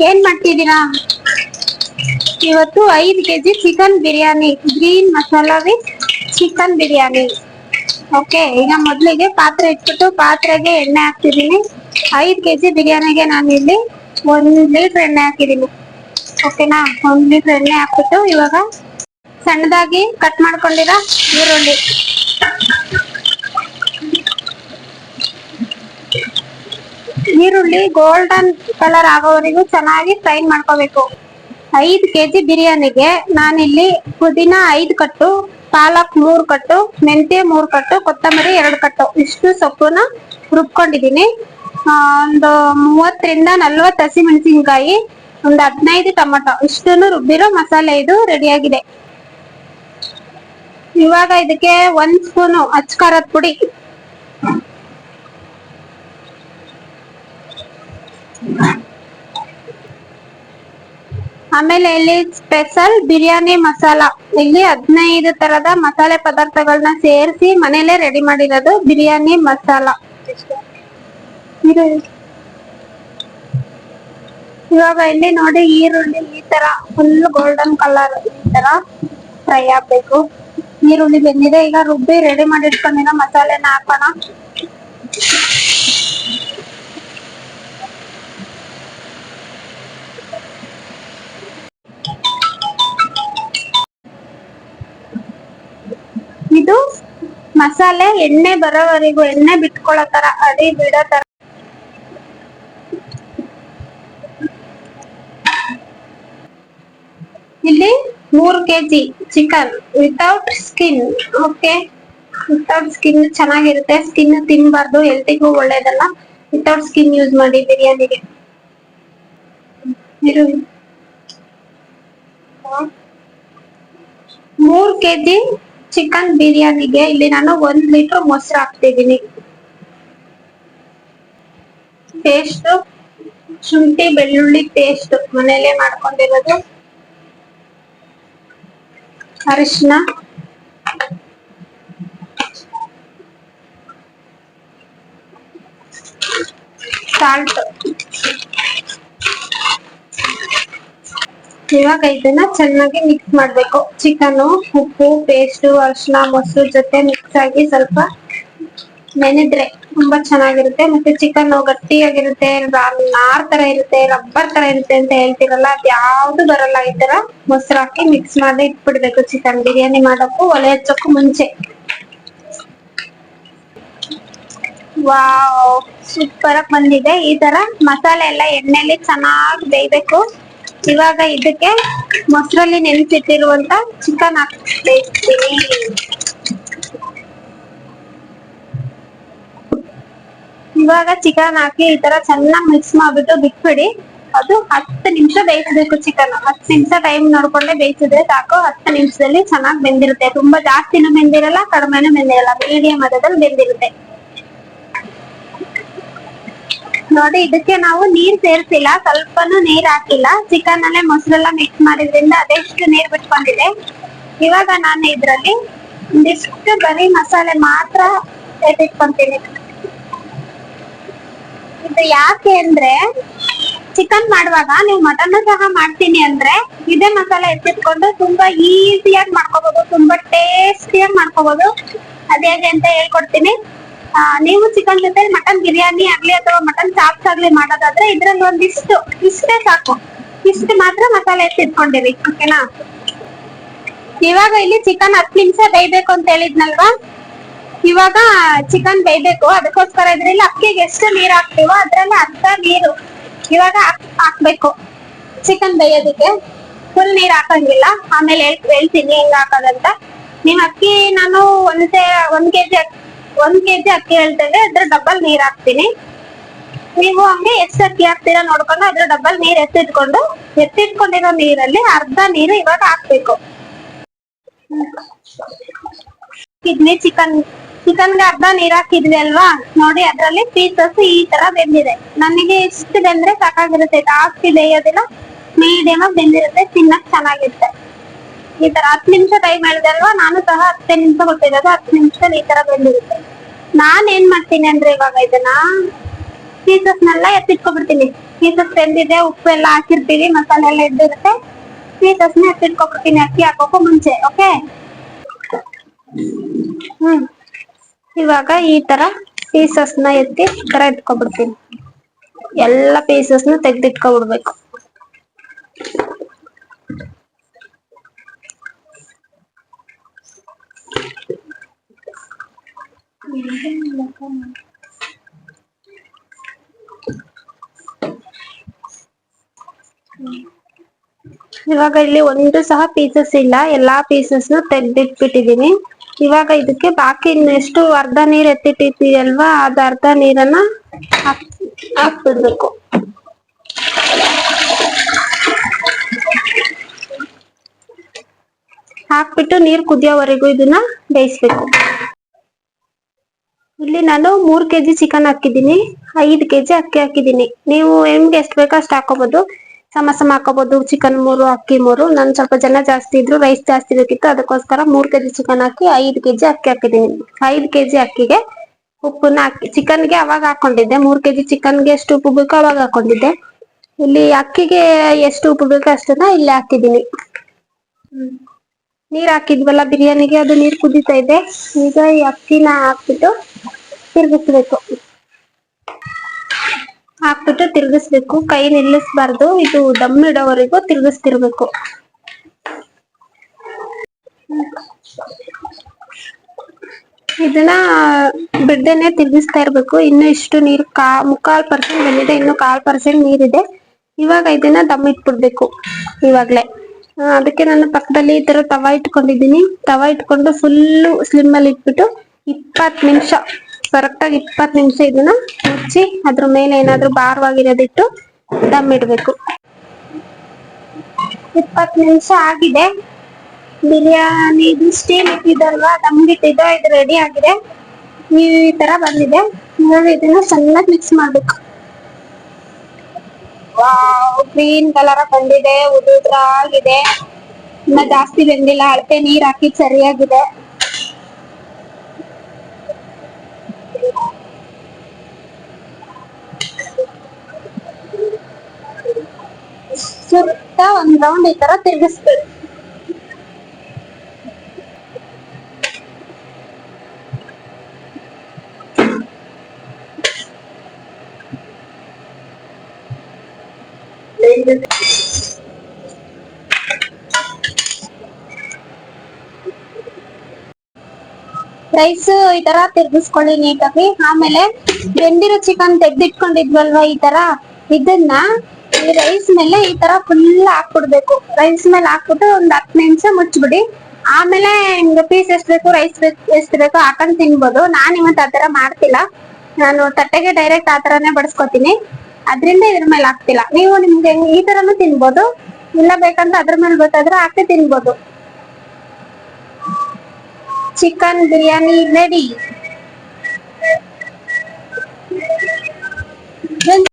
ಏನ್ ಮಾಡ್ತಿದ್ದೀರಾ? ಇವತ್ತು 5 KG chicken biryani, green masala with chicken biryani. Okay, ಈಗ ಮೊದಲಿಗೆ ಪಾತ್ರೆ ಇಟ್ಬಿಟ್ಟು ಪಾತ್ರೆಗೆ ಎಣ್ಣೆ ಹಾಕ್ತಿದ್ದೀನಿ. 5 ಕೆಜಿ ಬಿರಿಯಾನಿಗೆ ನಾನು ಇಲ್ಲಿ 1 ಲೀಟರ್ ಎಣ್ಣೆ ಹಾಕಿದ್ದೀನಿ. ಓಕೆನಾ? 1 ಲೀಟರ್ ಎಣ್ಣೆ ಹಾಕ್ಬಿಟ್ಟು ಇವಾಗ ಸಣ್ಣದಾಗಿ ಕಟ್ ಮಾಡ್ಕೊಂಡಿರೋ ಈರುಳ್ಳಿ, ಈರುಳ್ಳಿ ಗೋಲ್ಡನ್ ಕಲರ್ ಆಗೋವರೆಗೂ ಚೆನ್ನಾಗಿ ಫ್ರೈ ಮಾಡ್ಕೋಬೇಕು. 5 ಕೆಜಿ ಬಿರಿಯಾನಿಗೆ ನಾನಿಲ್ಲಿ ಪುದೀನ 5 ಕಟ್ಟು, ಪಾಲಕ್ 3 ಕಟ್ಟು, ಮೆಂತ್ಯ 3 ಕಟ್ಟು, ಕೊತ್ತಂಬರಿ 2 ಕಟ್ಟು ಇಷ್ಟು ಸೊಪ್ಪುನ ರುಬ್ಕೊಂಡಿದೀನಿ. ಒಂದು 30ರಿಂದ 40 ಹಸಿಮೆಣಸಿನ್ಕಾಯಿ, ಒಂದು 15 ಟೊಮೆಟೊ ಇಷ್ಟನ್ನು ರುಬ್ಬಿರೋ ಮಸಾಲೆ ಇದು ರೆಡಿಯಾಗಿದೆ. ಇವಾಗ ಇದಕ್ಕೆ 1 ಸ್ಪೂನು ಅಚ್ಚ ಖಾರದ ಪುಡಿ, ಆಮೇಲೆ ಇಲ್ಲಿ ಸ್ಪೆಷಲ್ ಬಿರಿಯಾನಿ ಮಸಾಲಾ, ಇಲ್ಲಿ 15 ತರದ ಮಸಾಲೆ ಪದಾರ್ಥಗಳನ್ನ ಸೇರಿಸಿ ಮನೇಲೆ ರೆಡಿ ಮಾಡಿರೋದು ಬಿರಿಯಾನಿ ಮಸಾಲಾ. ಇವಾಗ ಇಲ್ಲಿ ನೋಡಿ ಈರುಳ್ಳಿ ಈ ತರ ಫುಲ್ ಗೋಲ್ಡನ್ ಕಲರ್ ಈ ತರ ಫ್ರೈ ಆಗ್ಬೇಕು. ಈರುಳ್ಳಿ ಬೆಂದಿದೆ, ಈಗ ರುಬ್ಬಿ ರೆಡಿ ಮಾಡಿ ಇಟ್ಕೊಂಡಿರೋ ಮಸಾಲೆನ ಹಾಕೋಣ. ಇದು ಮಸಾಲೆ ಎಣ್ಣೆ ಬರೋವರೆಗೂ, ಎಣ್ಣೆ ಬಿಟ್ಕೊಳ್ಳೋ ತರ, ಅಡಿ ಬಿಡೋ ತರ. ಇಲ್ಲಿ 3 KG chicken without skin. Okay, without skin ಚೆನ್ನಾಗಿರುತ್ತೆ. ಸ್ಕಿನ್ ತಿನ್ಬಾರ್ದು, ಹೆಲ್ತಿಗೂ ಒಳ್ಳೇದಲ್ಲ. ವಿತೌಟ್ ಸ್ಕಿನ್ ಯೂಸ್ ಮಾಡಿ ಬಿರಿಯಾನಿಗೆ. 3 ಕೆಜಿ ಚಿಕನ್ ಬಿರಿಯಾನಿಗೆ ಇಲ್ಲಿ ನಾನು 1 ಲೀಟರ್ ಮೊಸರು ಹಾಕ್ತಿದ್ದೀನಿ. ಪೇಸ್ಟ್, ಶುಂಠಿ ಬೆಳ್ಳುಳ್ಳಿ ಪೇಸ್ಟ್ ಮನೇಲೆ ಮಾಡ್ಕೊಂಡಿರೋದು. ಅರಿಶಿನ, ಸಾಲ್ಟ್. ಇವಾಗ ಇದನ್ನ ಚೆನ್ನಾಗಿ ಮಿಕ್ಸ್ ಮಾಡ್ಬೇಕು. ಚಿಕನ್, ಉಪ್ಪು, ಪೇಸ್ಟ್, ಅರಿಶಿನ, ಮೊಸರು ಜೊತೆ ಮಿಕ್ಸ್ ಆಗಿ ಸ್ವಲ್ಪ ನೆನೆದ್ರೆ ತುಂಬಾ ಚೆನ್ನಾಗಿರುತ್ತೆ. ಮತ್ತೆ ಚಿಕನ್ ಗಟ್ಟಿಯಾಗಿರುತ್ತೆ, ನಾರ್ ತರ ಇರುತ್ತೆ, ರಬ್ಬರ್ ತರ ಇರುತ್ತೆ ಅಂತ ಹೇಳ್ತಿರಲ್ಲ, ಅದ್ ಯಾವ್ದು ಬರಲ್ಲ. ಈ ತರ ಮೊಸರು ಹಾಕಿ ಮಿಕ್ಸ್ ಮಾಡಿ ಇಟ್ಬಿಡ್ಬೇಕು ಚಿಕನ್ ಬಿರಿಯಾನಿ ಮಾಡೋಕ್ಕೂ ಒಲೆ ಹಚ್ಚೋಕ್ಕೂ ಮುಂಚೆ. ವಾವ್, ಸೂಪರ್ ಆಗಿ ಬಂದಿದೆ. ಈ ತರ ಮಸಾಲೆ ಎಲ್ಲ ಎಣ್ಣೆಲಿ ಚೆನ್ನಾಗಿ ಬೇಯ್ಬೇಕು. ಇವಾಗ ಇದಕ್ಕೆ ಮೊಸರಲ್ಲಿ ನೆನೆಸಿಟ್ಟಿರುವಂತ ಚಿಕನ್ ಹಾಕ್ತೀನಿ. ಇವಾಗ ಚಿಕನ್ ಹಾಕಿ ಈ ತರ ಚೆನ್ನಾಗಿ ಮಿಕ್ಸ್ ಮಾಡ್ಬಿಟ್ಟು ಬಿಟ್ಬಿಡಿ. ಅದು 10 ನಿಮಿಷ ಬೇಯಿಸಬೇಕು. ಚಿಕನ್ 10 ನಿಮಿಷ ಟೈಮ್ ನೋಡ್ಕೊಂಡೆ ಬೇಯಿಸಿದ್ರೆ ಸಾಕು. 10 ನಿಮಿಷದಲ್ಲಿ ಚೆನ್ನಾಗಿ ಬೆಂದಿರುತ್ತೆ. ತುಂಬಾ ಜಾಸ್ತಿನೂ ಬೆಂದಿರಲ್ಲ, ಕಡಿಮೆನೂ ಬೆಂದಿರಲ್ಲ, ಮೀಡಿಯಂ ಹದದಲ್ಲಿ ಬೆಂದಿರುತ್ತೆ. ನೋಡಿ, ಇದಕ್ಕೆ ನಾವು ನೀರ್ ಸೇರ್ಸಿಲ್ಲ, ಸ್ವಲ್ಪನೂ ನೀರ್ ಹಾಕಿಲ್ಲ. ಚಿಕನ್ ಅಲ್ಲೇ ಮೊಸರೆಲ್ಲ ಮಿಕ್ಸ್ ಮಾಡಿದ್ರಿಂದ ಅದೆಷ್ಟು ನೀರ್ ಬಿಟ್ಕೊಂಡಿದೆ. ಇವಾಗ ನಾನು ಇದ್ರಲ್ಲಿ ಒಂದಿಷ್ಟು ಬರೀ ಮಸಾಲೆ ಮಾತ್ರ ಎತ್ತಿಟ್ಕೊಂತೀನಿ. ಇದು ಯಾಕೆ ಅಂದ್ರೆ, ಚಿಕನ್ ಮಾಡುವಾಗ ನೀವು ಮಟನ್ ಸಹ ಮಾಡ್ತೀನಿ ಅಂದ್ರೆ ಇದೇ ಮಸಾಲೆ ಎತ್ತಿಟ್ಕೊಂಡು ತುಂಬಾ ಈಸಿಯಾಗಿ ಮಾಡ್ಕೋಬಹುದು, ತುಂಬಾ ಟೇಸ್ಟಿಯಾಗಿ ಮಾಡ್ಕೋಬಹುದು. ಅದ್ ಹೇಗೆ ಅಂತ ಹೇಳ್ಕೊಡ್ತೀನಿ. ನೀವು ಚಿಕನ್ ಜೊತೆ ಮಟನ್ ಬಿರಿಯಾನಿ ಆಗ್ಲಿ ಅಥವಾ ಮಟನ್ ಚಾಪ್ಸ್ ಆಗ್ಲಿ ಮಾಡೋದಾದ್ರೆ ಇದ್ರಲ್ಲಿ ಇಷ್ಟೇ ಸಾಕು. ಇಷ್ಟು ಮಾತ್ರ ಮಸಾಲೆ ಎತ್ತಿಟ್ಕೊಂಡಿರಿ. ಓಕೆನಾ? ಇವಾಗ ಇಲ್ಲಿ ಚಿಕನ್ 10 ನಿಮಿಷ ಬೇಯ್ಬೇಕು ಅಂತ ಹೇಳಿದ್ನಲ್ವಾ, ಇವಾಗ ಚಿಕನ್ ಬೇಯ್ಬೇಕು. ಅದಕ್ಕೋಸ್ಕರ ಇದ್ರಲ್ಲಿ ಅಕ್ಕಿಗೆ ಎಷ್ಟು ನೀರ್ ಹಾಕ್ತೀವೋ ಅದ್ರಲ್ಲಿ ಅರ್ಧ ನೀರು ಇವಾಗ ಹಾಕ್ಬೇಕು ಚಿಕನ್ ಬೇಯೋದಕ್ಕೆ. ಫುಲ್ ನೀರ್ ಹಾಕಂಗಿಲ್ಲ, ಆಮೇಲೆ ಹೇಳ್ತೀನಿ ಹೆಂಗ್ ಹಾಕೋದಂತ. ನೀವ್ ಅಕ್ಕಿ ನಾನು 1 ಕೆಜಿ ಅಕ್ಕಿ ಹೇಳ್ತೇವೆ, ಅದ್ರ ಡಬಲ್ ನೀರ್ ಹಾಕ್ತೀನಿ. ನೀವು ಹಂಗೆ ಎಷ್ಟು ಅಕ್ಕಿ ಹಾಕ್ತೀರಾ ನೋಡ್ಕೊಂಡು ಅದ್ರ ಡಬಲ್ ನೀರ್ ಎತ್ತಿಟ್ಕೊಂಡಿರೋ ನೀರಲ್ಲಿ ಅರ್ಧ ನೀರು ಇವಾಗ ಹಾಕ್ಬೇಕು. ಇದ್ನಿ ಚಿಕನ್ಗೆ ಅರ್ಧ ನೀರ್ ಹಾಕಿದ್ವಿ ಅಲ್ವಾ, ನೋಡಿ ಅದ್ರಲ್ಲಿ ಪೀಸಸ್ ಈ ತರ ಬೆಂದಿದೆ. ನನಗೆ ಇಷ್ಟು ಬೆಂದ್ರೆ ಸಾಕಾಗಿರುತ್ತೆ, ಜಾಸ್ತಿ ಬೇಯೋದಿಲ್ಲ, ಮೀಡಿಯಂ ಆಗಿ ಬೆಂದಿರುತ್ತೆ, ತಿನ್ನಕ್ ಚೆನ್ನಾಗಿರುತ್ತೆ. ಈ ತರ 10 ನಿಮಿಷ ಟೈಮ್ ಹೇಳಿದಲ್ವಾ, ನಾನು ಸಹ 10 ನಿಮಿಷ ಕೊಟ್ಟಿರೋದು. 10 ನಿಮಿಷದಲ್ಲಿ ಈ ತರ ಬೆಂದಿರುತ್ತೆ. ನಾನ್ ಏನ್ ಮಾಡ್ತೀನಿ ಅಂದ್ರೆ ಇವಾಗ ಇದನ್ನ ಪೀಸಸ್ನೆಲ್ಲ ಎತ್ತಿಟ್ಕೊಬಿಡ್ತೀನಿ. ಪೀಸಸ್ ಬೆಂದಿದೆ, ಉಪ್ಪು ಎಲ್ಲ ಹಾಕಿರ್ತೀವಿ, ಮಸಾಲೆ ಎಲ್ಲ ಇದ್ದಿರುತ್ತೆ. ಪೀಸಸ್ ನ ಎತ್ತಿಟ್ಕೊಬಿಡ್ತೀನಿ ಅಕ್ಕಿ ಹಾಕೋಕು ಮುಂಚೆ. ಓಕೆ, ಇವಾಗ ಈ ತರ ಪೀಸಸ್ ನ ಎತ್ತಿ ಈ ತರ ಎತ್ಕೊಬಿಡ್ತೀನಿ. ಎಲ್ಲ ಪೀಸಸ್ ನ ತೆಗ್ದಿಟ್ಕೊಬಿಡ್ಬೇಕು. ಇವಾಗ ಇಲ್ಲಿ ಒಂದು ಸಹ ಪೀಸಸ್ ಇಲ್ಲ, ಎಲ್ಲಾ ಪೀಸಸ್ ತೆಗ್ದಿಟ್ಬಿಟ್ಟಿದೀನಿ. ಇವಾಗ ಇದಕ್ಕೆ ಬಾಕಿ ಇನ್ನೆಷ್ಟು ಅರ್ಧ ನೀರ್ ಎತ್ತಿಟ್ಟಿರ್ತೀವಲ್ವಾ, ಅದ ಅರ್ಧ ನೀರನ್ನ ಹಾಕ್ಬಿಡ್ಬೇಕು. ಹಾಕ್ಬಿಟ್ಟು ನೀರ್ ಕುದಿಯೋವರೆಗೂ ಇದನ್ನ ಬೇಯಿಸ್ಬೇಕು. ಇಲ್ಲಿ ನಾನು 3 kg ಚಿಕನ್ ಹಾಕಿದ್ದೀನಿ, 5 kg ಅಕ್ಕಿ ಹಾಕಿದ್ದೀನಿ. ನೀವು ನಿಮ್ಗೆ ಎಷ್ಟು ಬೇಕೋ ಅಷ್ಟು ಹಾಕೋಬಹುದು. ಸಮ ಹಾಕೋಬಹುದು. ಚಿಕನ್ 3, ಅಕ್ಕಿ 3. ನನ್ ಸ್ವಲ್ಪ ಜನ ಜಾಸ್ತಿ ಇದ್ರು, ರೈಸ್ ಜಾಸ್ತಿ ಬೇಕಿತ್ತು, ಅದಕ್ಕೋಸ್ಕರ 3 kg ಚಿಕನ್ ಹಾಕಿ 5 kg ಅಕ್ಕಿ ಹಾಕಿದ್ದೀನಿ. 5 kg ಅಕ್ಕಿಗೆ ಉಪ್ಪನ್ನ ಹಾಕಿ, ಚಿಕನ್ಗೆ ಅವಾಗ ಹಾಕೊಂಡಿದ್ದೆ. 3 kg ಚಿಕನ್ಗೆ ಎಷ್ಟು ಉಪ್ಪು ಬೇಕೋ ಅವಾಗ ಹಾಕೊಂಡಿದ್ದೆ. ಇಲ್ಲಿ ಅಕ್ಕಿಗೆ ಎಷ್ಟು ಉಪ್ಪು ಬೇಕೋ ಅಷ್ಟನ್ನ ಇಲ್ಲಿ ಹಾಕಿದ್ದೀನಿ. ನೀರ್ ಹಾಕಿದ್ವಲ್ಲ ಬಿರಿಯಾನಿಗೆ, ಅದು ನೀರ್ ಕುದೀತಾ ಇದೆ. ಈಗ ಈ ಅಕ್ಕಿನ ಹಾಕ್ಬಿಟ್ಟು ತಿರ್ಗಿಸ್ಬೇಕು. ಕೈ ನಿಲ್ಲಿಸಬಾರ್ದು. ಇದು ದಮ್ ಇಡೋವರೆಗೂ ತಿರ್ಗಿಸ್ತಿರ್ಬೇಕು. ಇದನ್ನ ಬಿಡ್ದೇನೆ ತಿರ್ಗಿಸ್ತಾ ಇರ್ಬೇಕು. ಇನ್ನು ಇಷ್ಟು ನೀರು 3/4% ಬಂದಿದೆ, ಇನ್ನು 1/4% ನೀರಿದೆ. ಇವಾಗ ಇದನ್ನ ದಮ್ ಇಟ್ಬಿಡ್ಬೇಕು ಇವಾಗ್ಲೇ. ಅದಕ್ಕೆ ನಾನು ಪಕ್ಕದಲ್ಲಿ ಈ ತರ ತವಾ ಇಟ್ಕೊಂಡಿದ್ದೀನಿ. ತವಾ ಇಟ್ಕೊಂಡು ಫುಲ್ಲು ಸ್ಲಿಮ್ ಅಲ್ಲಿ ಇಟ್ಬಿಟ್ಟು 20 ನಿಮಿಷ, ಕರೆಕ್ಟ್ ಆಗಿ 20 ನಿಮಿಷ ಇದನ್ನ ಮುಚ್ಚಿ ಅದ್ರ ಮೇಲೆ ಏನಾದ್ರೂ ಭಾರವಾಗಿರೋದಿಟ್ಟು ದಮ್ ಇಡ್ಬೇಕು. 20 ನಿಮಿಷ ಆಗಿದೆ. ಬಿರಿಯಾನಿ ಸ್ಟೀಮ್ ಇಟ್ಟಿದ್ದಲ್ವಾ, ದಮ್ ಇಟ್ಟಿದ್ದು, ಇದು ರೆಡಿ ಆಗಿದೆ. ಈ ತರ ಬಂದಿದೆ. ಇದನ್ನ ಚೆನ್ನಾಗಿ ಮಿಕ್ಸ್ ಮಾಡ್ಬೇಕು. ಗ್ರೀನ್ ಕಲರ್ ಬಂದಿದೆ, ಉದುದ್ರಾಗಿದೆ. ಇನ್ನ ಜಾಸ್ತಿ ಬೆಂದಿಲ್ಲ, ಅಳತೆ ನೀರ್ ಹಾಕಿ ಸರಿಯಾಗಿದೆ. ಸುತ್ತ ಒಂದ್ ರೌಂಡ್ ಈ ತರ ತಿರ್ಗಿಸ್ಬೇಕು. ರೈಸ್ ಈ ತರ ತಿರ್ಗಿಸ್ಕೊಳ್ಳಿ ನೀಟಾಗಿ. ಆಮೇಲೆ ಬೆಂದಿರೋ ಚಿಕನ್ ತೆಗ್ದಿಟ್ಕೊಂಡಿದ್ವಲ್ವಾ, ಈ ತರ ಇದನ್ನ ಈ ರೈಸ್ ಮೇಲೆ ಈ ತರ ಫುಲ್ ಹಾಕ್ಬಿಡ್ಬೇಕು. ರೈಸ್ ಮೇಲೆ ಹಾಕ್ಬಿಟ್ಟು ಒಂದ್ 10 ನಿಮಿಷ ಮುಚ್ಬಿಡಿ. ಆಮೇಲೆ ನಿಮ್ಗೆ ಪೀಸ್ ಎಷ್ಟ್ ಬೇಕು, ರೈಸ್ ಎಷ್ಟು ಬೇಕೋ ಹಾಕೊಂಡ್ ತಿನ್ಬೋದು. ನಾನ್ ಇವತ್ತು ಆತರ ಮಾಡ್ತಿಲ್ಲ, ನಾನು ತಟ್ಟೆಗೆ ಡೈರೆಕ್ಟ್ ಆತರನೇ ಬಡಿಸ್ಕೊತೀನಿ. ಅದ್ರಿಂದ ಇದ್ರ ಮೇಲೆ ಹಾಕ್ತಿಲ್ಲ. ನೀವು ನಿಮ್ಗೆ ಈ ತರನು ತಿನ್ಬೋದು, ಇಲ್ಲ ಬೇಕಂದ್ರೆ ಅದ್ರ ಮೇಲೆ ಬೇಕಾದ್ರೆ ಹಾಕಿ ತಿನ್ಬೋದು. Chicken biryani ready.